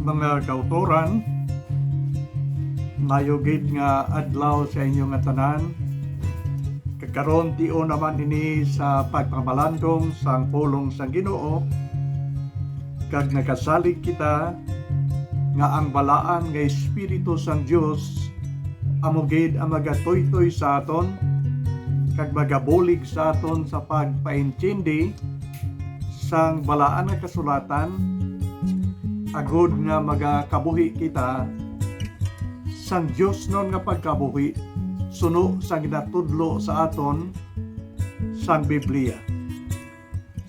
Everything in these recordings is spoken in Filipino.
Mga kautoran, mayugid nga adlaw sa inyo nga tanan. Kakaron tio naman ini sa pagpamalandong sang pulong sang Ginoo, kag nakasalig kita nga ang balaan nga Espiritu sang Dios amugid ang magatoy-toy sa aton kag magabulig sa aton sa pagpaintindi sang balaan nga kasulatan, agud nga magakabuhi kita sang Dios non nga pagkabuhi suno sa ginatudlo sa aton sang Biblia.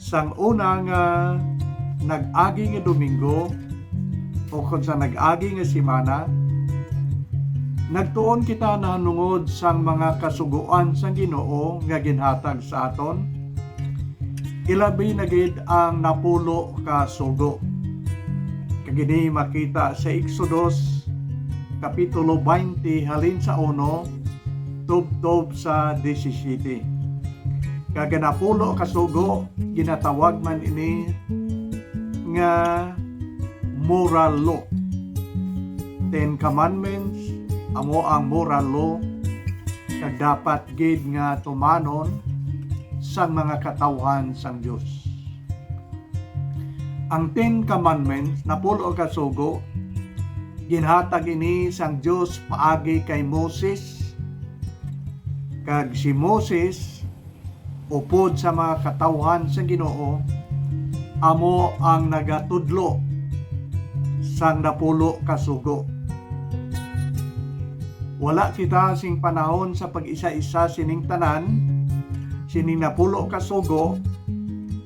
Sang una nga nag-agi nga Domingo o kung sa nag-agi nga simana, nagtuon kita nahanungod sang mga kasuguan sang Ginoo nga ginhatag sa aton. Ilabi na gid ang napulo ka sugo. Kagini makita sa Exodus kapitulo 20 halin sa 1 tubtob sa 17. Kag napulo ka sugo ginatawag man ini nga moral law. 10 commandments amo ang moral law kag dapat gid nga tumanon sang mga katawhan sang Dios. Ang 10 commandments napulo ka sugo ginhatag ini sang Dios paagi kay Moses, kag si Moses upod sa mga katawhan sang Ginoo amo ang nagatudlo sang napulo ka sugo. Wala kita sing panahon sa pag-isa-isa sining tanan sining napulo ka sugo,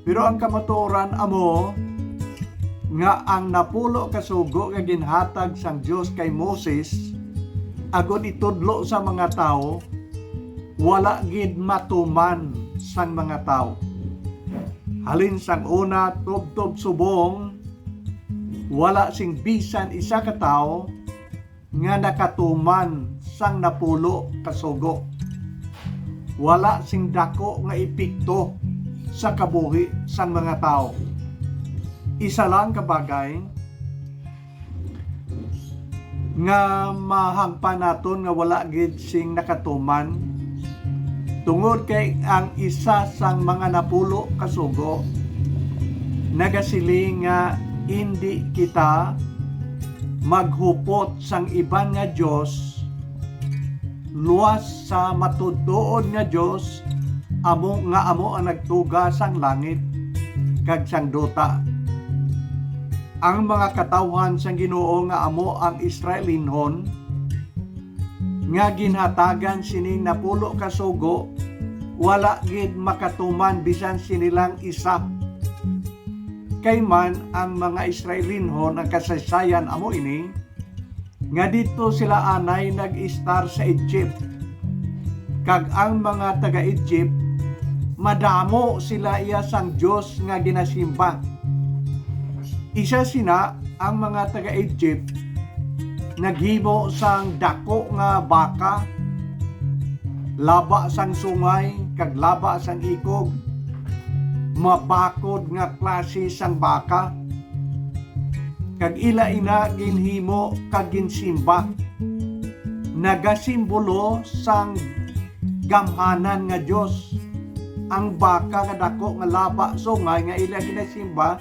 pero ang kamatuoran amo nga ang napulo ka sugo nga ginhatag sang Dios kay Moses agud itudlo sa mga tao, wala gid matuman sang mga tao. Halin sang una tubtob subong, wala sing bisan isa ka tao nga nakatuman sang napulo ka sugo. Wala sing dako nga epekto sa kabuhi sang mga tao. Isa lang kabagay nga mahangpan naton nga wala gid sing nakatuman tungod kay ang isa sang mga napulo ka sugo nagasiling nga hindi kita maghupot sang iban nga Dios luwas sa matutuod nga Dios amo ang nagtuga sang langit kag sang duta. Ang mga katawhan sang Ginoo nga amo ang Israelinhon nga ginhatagan sining napulo ka sugo, wala gid makatuman bisan sinilang isa. Kay man ang mga Israelinhon ang kasaysayan amo ini nga dito sila anay nag-star sa Egypt. Kag ang mga taga-Egypt madamo sila iya sang Dios nga ginasimba. Isa sina ang mga taga-Egypt naghimo sang dako nga baka, laba sang sungay kag laba sang ikog, mabakod nga klase sang baka, kag ila ina ginhimo kag ginsimba. Nagasimbolo sang gamhanan nga Dios. Ang baka nga dako nga laba sungay nga ila ginasimba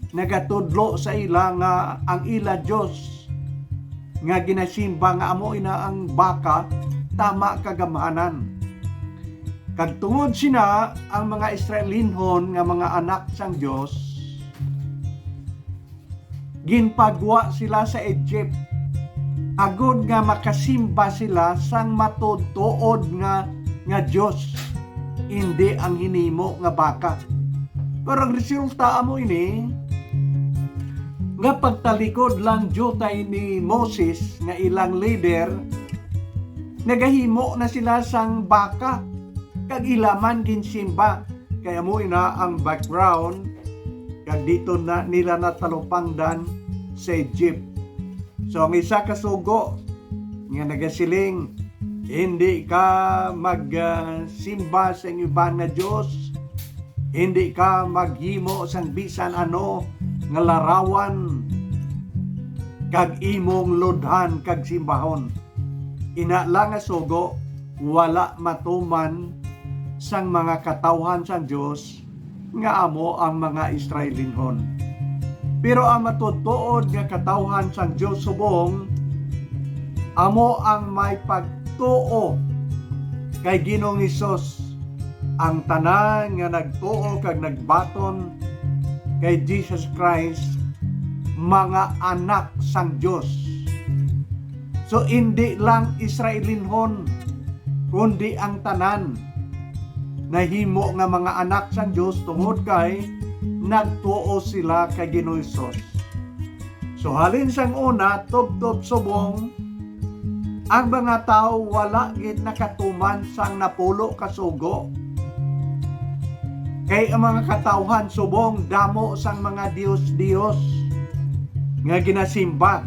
nagatudlo sa ila nga ang ila Dios nga ginasimba nga amo ina ang baka tama kagamhanan. Kag tungod sina ang mga Israelinhon nga mga anak sang Dios, ginpagwa sila sa Egypt agud nga makasimba sila sang matutuod nga Dios, hindi ang hinimo nga baka. Pero ang resulta amo ini nga pagtalikod lang jutay ni Moses nga ilang leader, nagahimo na sila sang baka kag ilaman ginsimba. Kaya mo ina ang background kag dito na nila natalupangdan sa Egypt. So ang isa ka sugo nga nagasiling hindi ka magsimba sa iban nga Dios, hindi ka maghimo sang bisan ano nga larawan kag imong lodhan kag simbahon. Ina lang nga sugo wala matuman sang mga katawhan sang Dios nga amo ang mga Israelinhon. Pero ang matutuod nga katawhan sang Dios subong amo ang may pagtuo kay Ginoong Hesus. Ang tanan nga nagtuo kag nagbaton kay Jesus Christ mga anak sang Dios. So hindi lang Israelinhon kundi ang tanan nahimo nga mga anak sang Dios tungod kay nagtuo sila kay Ginoong Hesus. So halin sang una tubtob subong ang mga tao wala gid nakatuman sang napulo ka sugo. Kay ang mga katawhan subong damo sang mga Diyos nga ginasimba.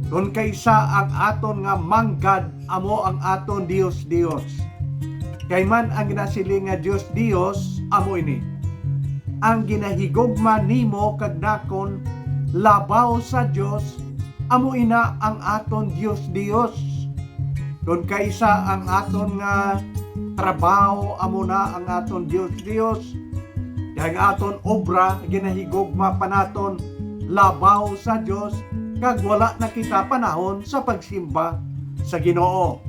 Doon kaysa ang aton nga manggad amo ang aton Diyos. Kay man ang ginasiling nga Diyos amo ini. Ang ginahigugma nimo kag nakon labaw sa Dios amo ina ang aton Diyos. Doon kaysa ang aton nga trabaho amo na ang aton Diyos. Kaya ang aton obra ginahigugma pa naton labaw sa Dios kag wala na kita panahon sa pagsimba sa Ginoo.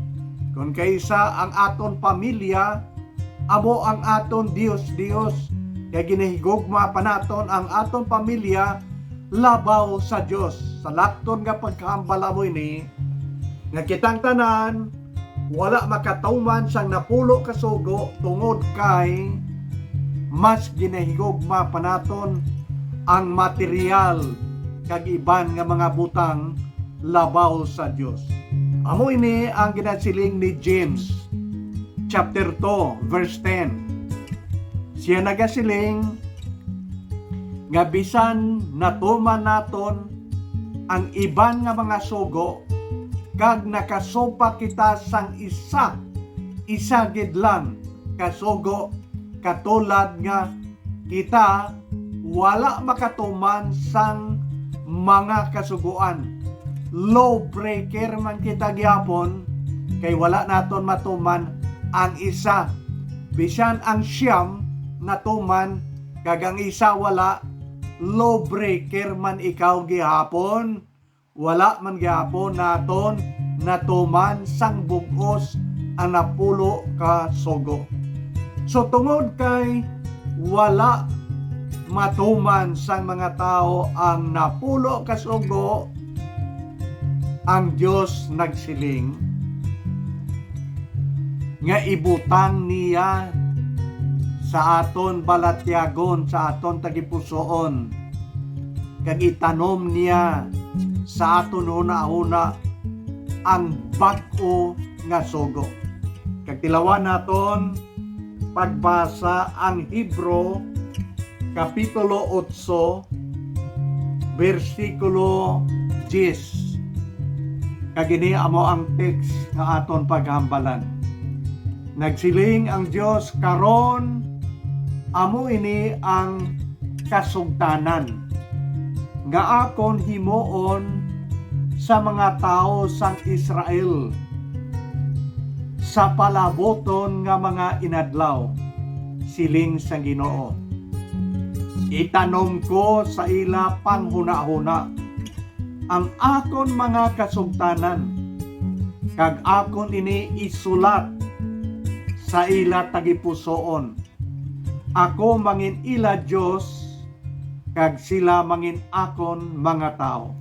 Kung kaysa ang aton pamilya amo ang aton Diyos. Kaya ginahigugma pa naton ang aton pamilya labaw sa Dios. Sa lakton nga pagkahambal amo ini nga kitang tanan wala makatauman sang napulo ka sugo tungod kay mas ginahigugma pa naton ang material kag iban nga mga butang labaw sa Dios. Amo ini ang ginasiling ni James chapter 2 verse 10. Siya nagasiling nga bisan natuman naton ang iban nga mga sugo kag nakasopa kita sang isa gid lang kasugo katulad nga kita wala makatuman sang mga kasuguan. Law breaker man kita gyapon kay wala naton matuman ang isa. Bisan ang siyam natuman kag ang isa wala, law breaker man ikaw gihapon. Wala man gyapon naton natuman sang bugos ang napulo ka sugo. So tungod kay wala matuman sang mga tao ang napulo ka sugo, ang Dios nagsiling nga ibutang niya sa aton balatyagon, sa aton tagipusoon, kag itanom niya sa aton una-una ang bag-o nga sugo. Kag tilawan naton pagbasa ang Hebro kapitulo 8 versikulo 10. Kag ini amo ang text nga aton paghambalan. Nagsiling ang Dios karon amo ini ang kasugtanan nga akon himuon sa mga tao sang Israel sa palaboton nga mga inadlaw, siling sang Ginoo. Itanom ko sa ila panghuna-huna ang akon mga kasugtanan, kag akon ini isulat sa ila tagipusoon. Ako mangin ila Dios, kag sila mangin akon mga tao.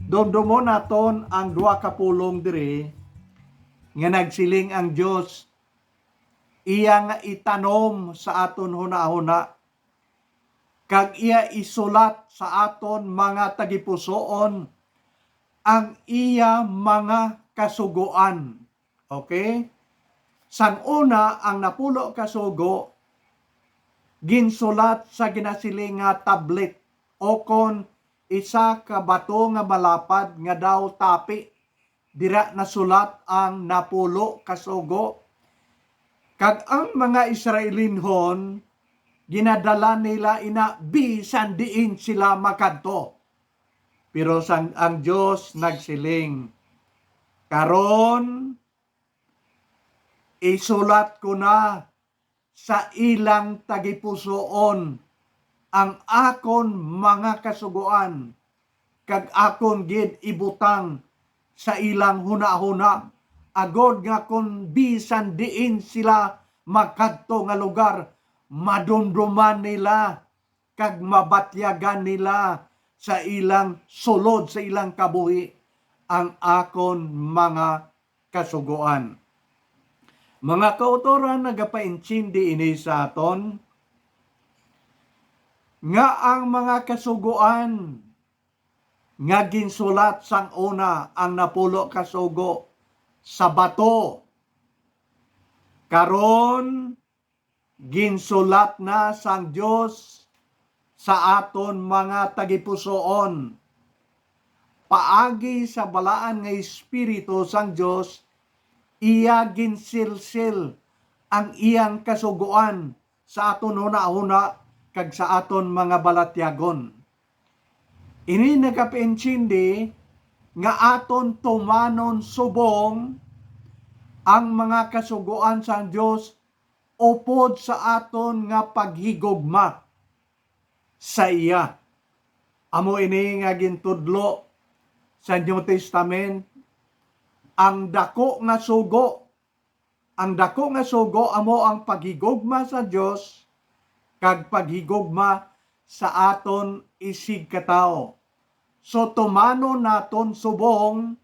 Domdomo naton ang duha ka pulong diri nga nagsiling ang Dios iya nga itanom sa aton huna-huna kag iya isulat sa aton mga tagipusoon ang iya mga kasugoan. Okay? Sang una ang napulo ka sugo ginsulat sa ginasiling nga tablet o kon isa ka bato nga malapad nga daw tapi. Dira nasulat ang napulo ka sugo. Kag ang mga Israelinhon ginadala nila ina bisan diin sila makadto. Pero ang Dios nagsiling, karon isulat ko na sa ilang tagipusoon ang akon mga kasugoan, kag akon gid ibutang sa ilang huna-huna, agod nga kung bisan diin sila magkadto nga lugar, madumduman nila kag mabatyagan nila sa ilang sulod, sa ilang kabuhi ang akon mga kasugoan. Mga kautoran, nagapaintindi ini sa aton nga ang mga kasugoan nga ginsulat sang una ang napulo kasugo sa bato, karon ginsulat na sang Dios sa aton mga tagipusoon paagi sa balaan nga espiritu sang Dios. Iya ginsilsil ang iyang kasugoan sa aton huna-huna kag sa aton mga balatyagon. Ini nagapaintindi nga aton tumanon subong ang mga kasugoan sa Dios upod sa aton nga paghigugma sa iya. Amo ini nga gintudlo sa New Testament, ang dako nga sugo. Ang dako nga sugo amo ang paghigugma sa Dios kag paghigugma sa aton isig katao. So tumano naton subong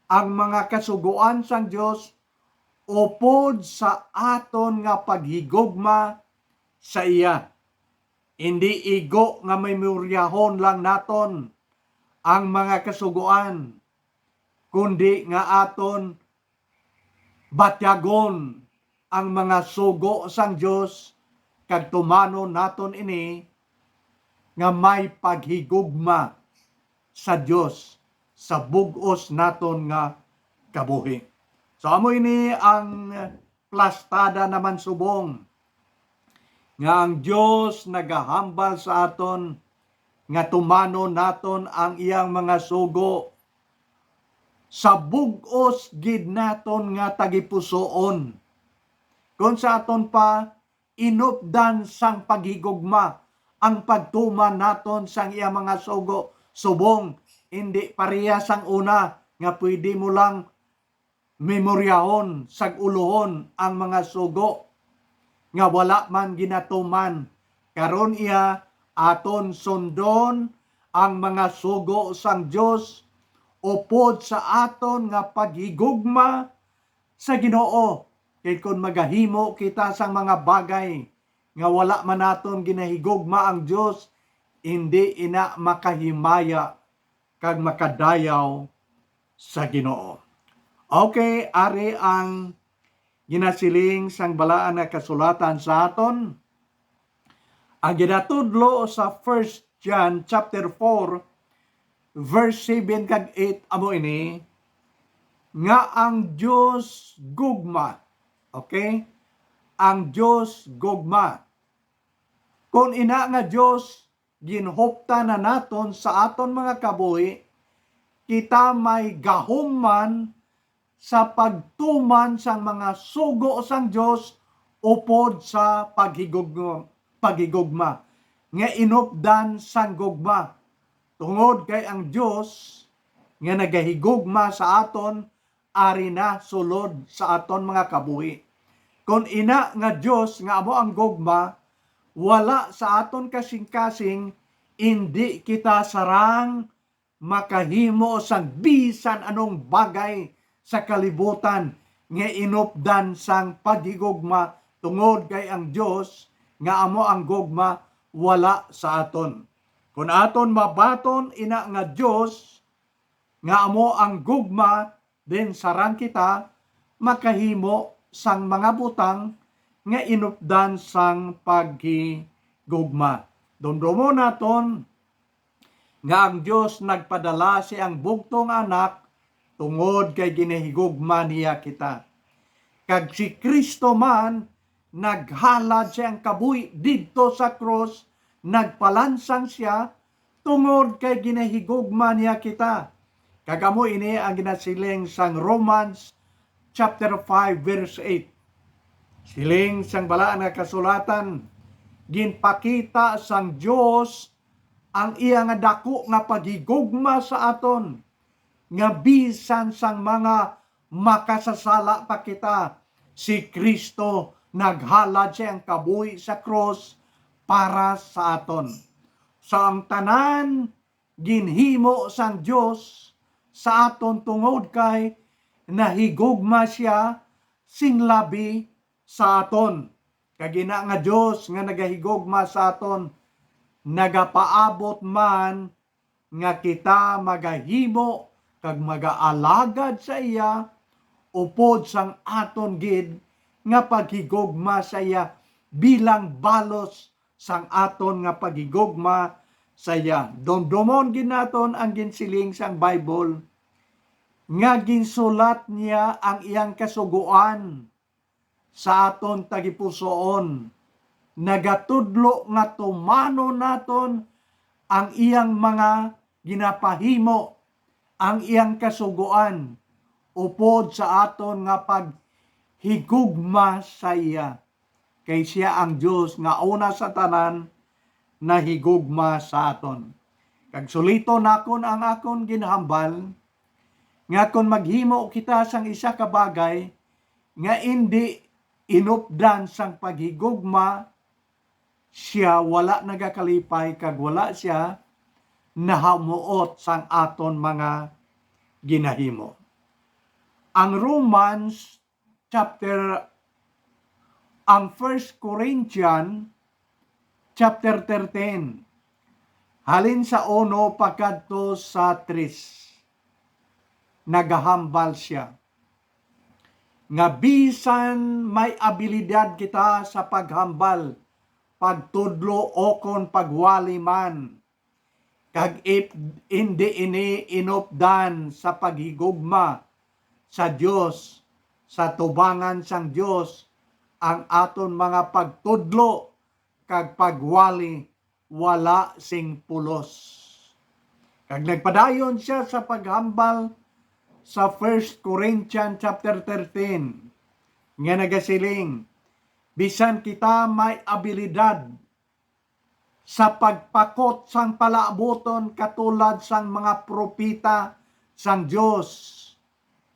ang mga kasugoan sang Dios upod sa aton nga paghigugma sa iya. Hindi igo nga memoryahon lang naton ang mga kasugoan, kundi nga aton batyagon ang mga sugo sang Dios kag tumano naton ini nga may paghigugma sa Dios sa bug-os naton nga kabuhi. So amo ini ang plastada naman subong nga ang Dios nagahambal sa aton nga tumano naton ang iyang mga sugo sa bug-os gid naton nga tagipusoon. Kung sa aton pa inupdan sang paghigugma ang pagtuman naton sang iya mga sugo, subong hindi pareha sang una nga pwede mo lang memoryahon sag uluhon ang mga sugo nga wala man ginatuman. Karon iya aton sundon ang mga sugo sang Dios upod sa aton nga paghigugma sa Ginoo. Kay kun magahimo kita sang mga bagay nga wala man naton ginahigugma ang Dios, hindi ina makahimaya kag makadayaw sa Ginoo. Okay, ari ang ginasiling sang balaan nga kasulatan sa aton. Ang ginatudlo sa 1 John chapter 4 verse 7 kag 8 amo ini nga ang Dios gugma. Okay? Ang Dios gugma. Kung ina nga Dios ginhupta na naton sa aton mga kabuhi, kita may gahumman sa pagtuman sang mga sugo sang Dios upod sa paghigugma nga inupdan sang gugma. Tungod kay ang Dios nga nagahigugma sa aton, ari na sulod sa aton mga kabuhi. Kung ina nga Dios nga amo ang gugma, wala sa aton kasing-kasing, hindi kita sarang makahimo sang bisan anong bagay sa kalibutan nga inupdan sang paghigugma, tungod kay ang Dios nga amo ang gugma wala sa aton. Kung aton mabaton ina nga Dios nga amo ang gugma, then sarang kita makahimo sang mga butang nga inupdan sang paghigugma. Dumdumo naton nga ang Dios nagpadala siyang bugtong anak tungod kay ginahigugma niya kita. Kag si Kristo man naghalad siyang kabuhi didto sa cross, nagpalansang siya tungod kay ginahigugma niya kita. Kagamo ini ang ginasiling sang Romans chapter 5 verse 8. Siling sang balaan nga kasulatan, ginpakita sang Dios ang iya nga dako nga paghigugma sa aton, nga bisan sang mga makasasala pa kita, si Kristo naghalad siyang kabuhi sa cross para sa aton. Sa ang tanan ginhimo sang Dios sa aton tungod kay nahigugma siya sing labi sa aton. Kagina nga Dios nga nagahigugma sa aton, nagapaabot man nga kita magahimo kag magaalagad sa iya upod sang aton gid nga paghigugma sa iya bilang balos sang aton nga paghigugma sa iya. Domdomon gid naton ang ginsiling sang Bible nga ginsulat niya ang iyang kasuguan sa aton tagipusoon, nagatudlo nga tumano naton ang iyang mga ginapahimo, ang iyang kasuguan, upod sa aton nga paghigugma sa iya. Kay siya ang Dios nga una sa tanan na higugma sa aton. Kag sulito nakon ang akon ginhambal, nga kon maghimo kita sang isa ka bagay nga hindi inupdan sang paghigugma, siya wala nagakalipay kag wala siya nahamuot sang aton mga ginahimo. Ang Romans chapter, ang 1 Corinthians chapter 13, halin sa 1 pagkadto sa 3, nagahambal siya nga bisan may abilidad kita sa paghambal, pagtudlo o kon pagwali man, kag hindi ini inupdan sa paghigugma sa Dios, sa tubangan sang Dios, ang aton mga pagtudlo kag pagwali wala sing pulos. Kag nagpadayon siya sa paghambal sa 1 Corinthians chapter 13, nga nagasiling, bisan kita may abilidad sa pagpakot sang palaaboton katulad sang mga propita sang Dios,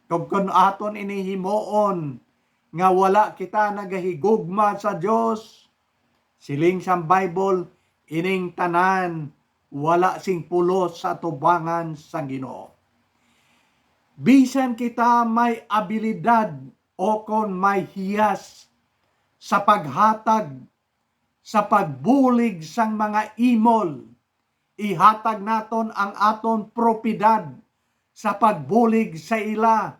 kung aton inihimoon nga wala kita nagahigugma sa Dios, siling sang Bible, ining tanan wala sing pulos sa tubangan sang Ginoo. Bisan kita may abilidad o kon may hiyas sa paghatag, sa pagbulig sang mga imol, ihatag naton ang aton propidad sa pagbulig sa ila,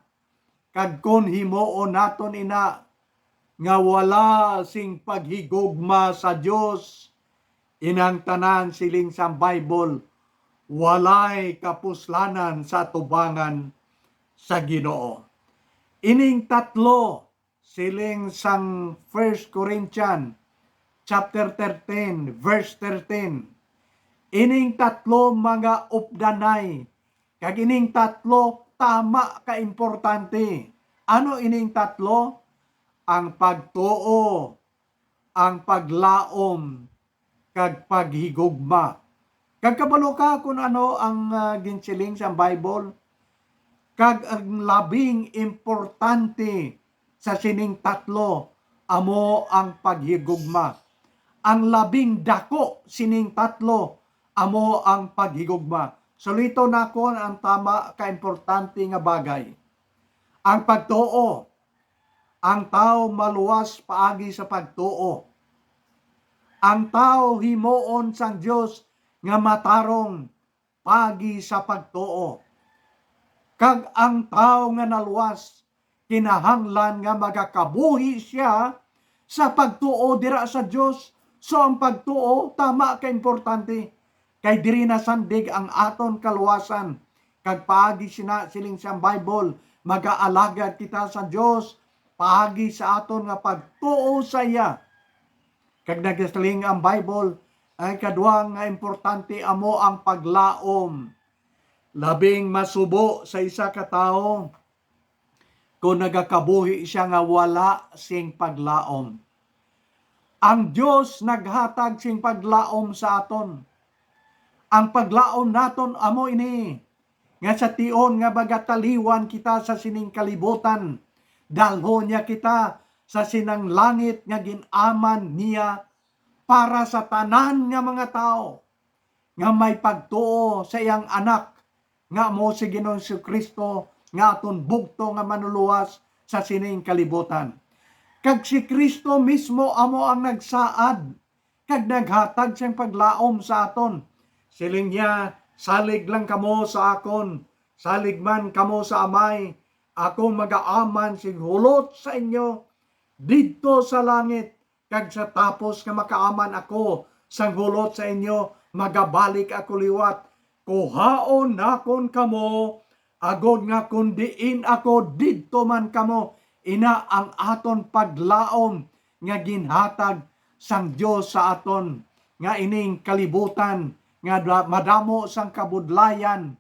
kag kon himuon naton ina nga wala sing paghigugma sa Dios, inang tanan siling sa Bible, walay kapuslanan sa tubangan sa Ginoo. Ining tatlo siling sang 1 Corinthians chapter 13 verse 13. Ining tatlo mga updanay, kag ining tatlo tama ka importante. Ano ining tatlo? Ang pagtuo, ang paglaom, kag paghigugma. Kag kabalo ka kung ano ang ginsiling sa Bible, kag ang labing importante sa sining tatlo, amo ang paghigugma. Ang labing dako sining tatlo, amo ang paghigugma. Sulito nakon ang tama ka importante nga bagay. Ang pagtuo, ang tao maluwas paagi sa pagtuo. Ang tao himuon sang Dios nga matarong pagi sa pagtuo. Kag ang tao nga naluwas, kinahanglan nga magakabuhi siya sa pagtuo dira sa Dios. So ang pagtuo, tama ka importante. Kay diri na sandig ang aton kaluwasan. Kag paagi siling sa Bible, mag-aalagad kita sa Dios, paagi sa aton nga pagtuo sa iya. Kag nagsiling ang Bible, Ay kadua nga importante amo ang paglaom. Labing masubo sa isa ka tawo kung nagakabuhi siya nga wala sing paglaom. Ang Dios naghatag sing paglaom sa aton. Ang paglaom naton amo ini nga sa tion nga bagataliwan kita sa sining kalibutan, dalhon niya kita sa sinang langit nga ginaman niya para sa tanan nga mga tao nga may pagtuo sa iyang anak nga mo si Ginoong Kristo nga aton bugto nga manuluwas sa sining kalibutan. Kag si Kristo mismo amo ang nagsaad kag naghatag siyang paglaom sa aton. Siling niya, salig lang kamo sa akon, salig man kamo sa amay, ako magaaman sig hulot sa inyo didto sa langit, kag sa tapos nga makaaman ako sang hulot sa inyo, magabalik ako liwat. Kuhaon nakon kamo, agod nga kundiin ako didto man kamo. Ina ang aton paglaom nga ginhatag sang Dios sa aton, nga ining kalibutan nga madamo sang kabudlayan.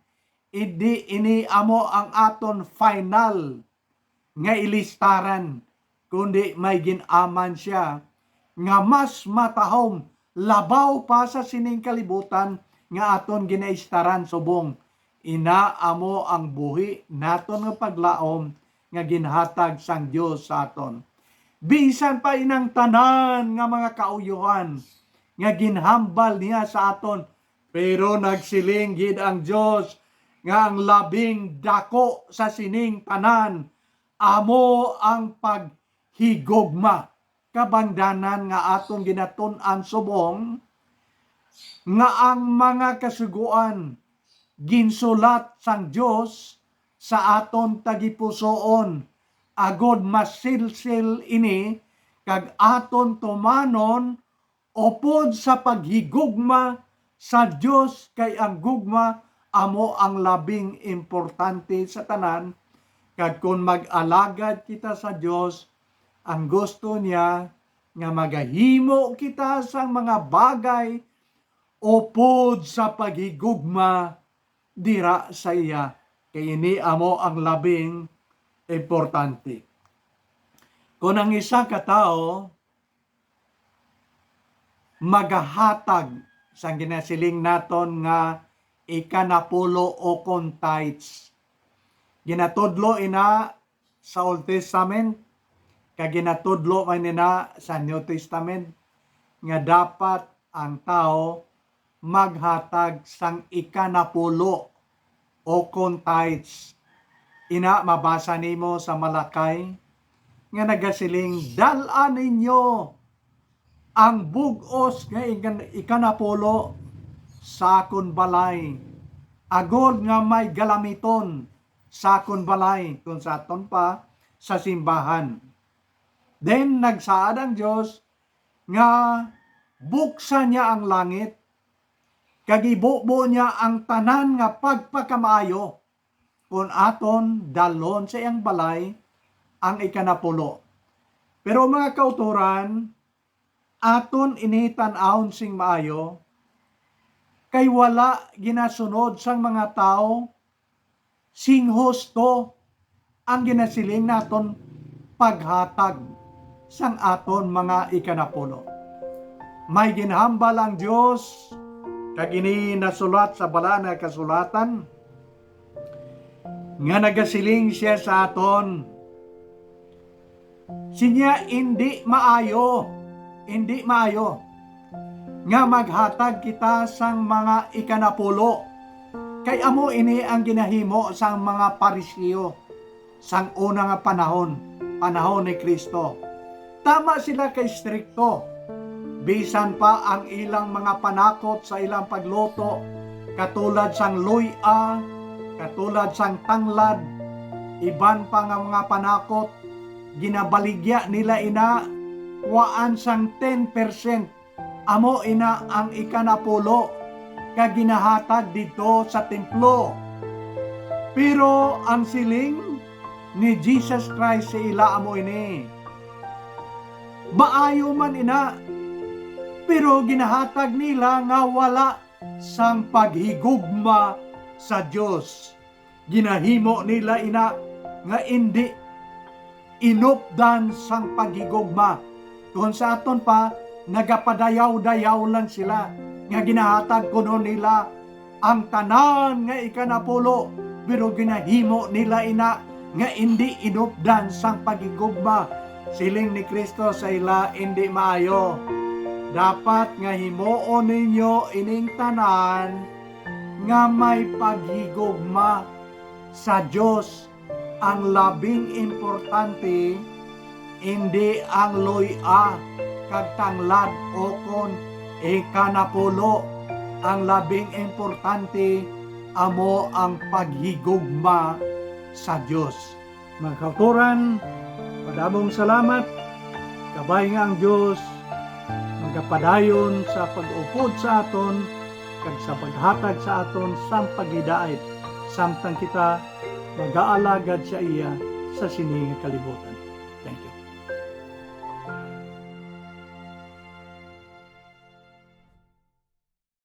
Idi ini amo ang aton final nga ilistaran, kundi may ginaman siya nga mas matahom labaw pa sa sining kalibutan nga aton ginaistaran subong. Ina amo ang buhi naton nga paglaom nga ginhatag sang Dios sa aton. Bisan pa inang tanan nga mga kauyuhan nga ginhambal niya sa aton, pero nagsiling gid ang Dios nga ang labing dako sa sining tanan amo ang paghigugma. Kabangdanan nga aton ginatun-an subong nga ang mga kasuguan ginsulat sang Dios sa aton tagipusoon, agod masilsil ini kag aton tumanon upod sa paghigugma sa Dios, kay ang gugma amo ang labing importante sa tanan. Kag kung mag-alagad kita sa Dios, ang gusto niya nga magahimo kita sa mga bagay upod sa paghigugma dira sa iya. Kay ini amo ang labing importante. Kung ang isa ka tao magahatag sang ginasiling naton nga ikanapulo o tithes. Ginatudlo ina sa Old Testament, kag ginatudlo man ina sa New Testament, nga dapat ang tao maghatag sang ikanapulo o tithes. Ina mabasa nimo sa Malakay nga nagasiling, dal-an ninyo ang bugos nga ikanapulo sa akon balay, agod nga may galamiton sa akon balay, kung sa aton pa sa simbahan. Then nagsaad ang Dios nga buksan niya ang langit, kag ibubo niya ang tanan nga pagpakamaayo, kung aton dalon sa iyang balay ang ikanapulo. Pero mga kauturan, aton initan-aon sing maayo, kay wala ginasunod sang mga tao sing husto ang ginasiling naton paghatag sang aton mga ikanapulo. May ginhambal ang Dios, kag ini nasulat sa bala na kasulatan, nga nagasiling siya sa aton, sinya hindi maayo nga maghatag kita sang mga ikanapulo, kay amo ini ang ginahimo sang mga Parisiyo sang una nga panahon ni Kristo. Tama sila kay strikto, bisan pa ang ilang mga panakot sa ilang pagluto, katulad sang luya, katulad sang tanglad, iban pa nga mga panakot, ginabaligya nila ina waan sang 10%, amo ina ang ikanapulo kag ginahatag dito sa templo. Pero ang siling ni Jesus Christ sa ila amo ini, maayo man ina pero ginahatag nila nga wala sang paghigugma sa Dios. Ginahimo nila ina nga hindi inupdan sang paghigugma. Kung sa aton pa, nagapadayaw-dayaw lang sila. Nga ginahatag kuno nila ang tanan nga ikanapulo, pero ginahimo nila ina nga hindi inupdan sang paghigugma. Siling ni Kristo sa ila hindi maayo. Dapat nga himuon ninyo ining tanan nga may paghigugma sa Dios. Ang labing importante hindi ang loy-a kag tanglad o kon ikanapulo. Ang labing importante amo ang paghigugma sa Dios. Mga kauturan, madamong salamat. Kabay nga ang Dios magapadayon sa pag-upod sa aton kag sa paghatag sa aton sang paghidaayat samtang kita mag-aalagad sa iya sa sining kalibutan.